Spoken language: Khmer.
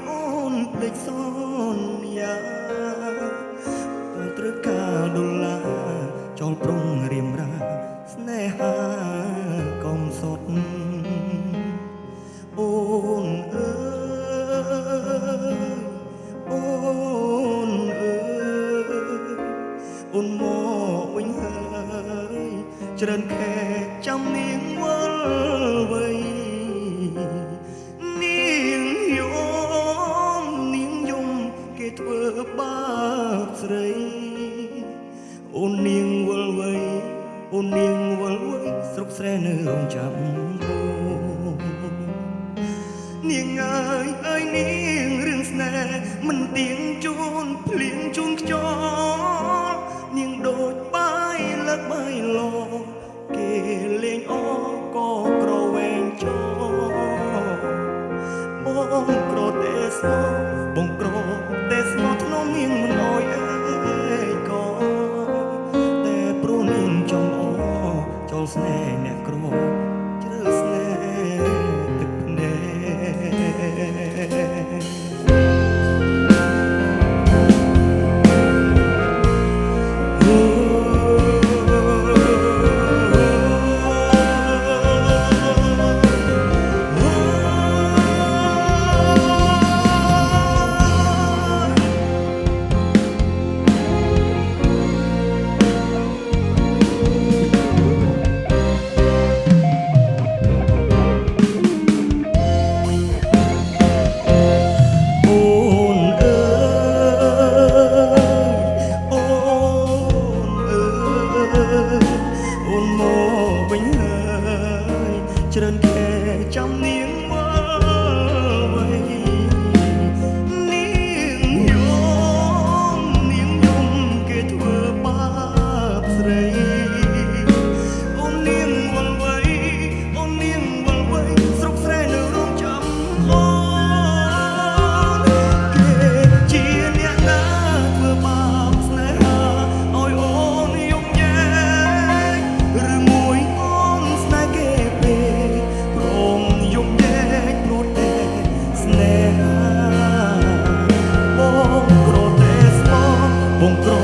អូនភ្លេចសន្យាតែត្រូវការដុល្លារចូលប្រុងរៀមរាស្នេហាកំសុទ្ធអូនអើយអូនអើយអូនមកវិញហើយច្រើនខែចាំនាងវល់វ័យនាងយំនាងយំគេធ្វើបាបស្រីអូននាងវល់វ័យអូននាងវល់វ័យស្រុកស្រែនៅរងចាំអូនាងអើយនាងរឿងស្នេហ៍មិនទៀងជូនភ្លៀងជូនខ្យល់នាងដូចបាយលើកបាយឡគេលេងអក៏ក្រវែងចោបងក្រទេស្មោបងក្រទេស្មោធ្នមនាងមិនអោយអេក៏តែព្រោះនាងចំអចូលស្នេហ៍អ្នកក្រជ្រើស្នេហ៍ទឹកភ្នែអូនមកវិញហើយច្រើនខែចាំនាងមកវ័យនាងយំនាងយំគេធ្វើបាបស្រីអូននាងវល់វ័យអូននាងវល់វ័យស្រុកស្រែនៅរងចាំអូនគេជាអ្នកណាធ្វើបាបស្នេហាឲ្យអូនយំញែឬមួយអូនស្នេហ៍គេពេកព្រមយំញែកព្រោះតែស្នេហាបងក្រទេស្មោបងក្រ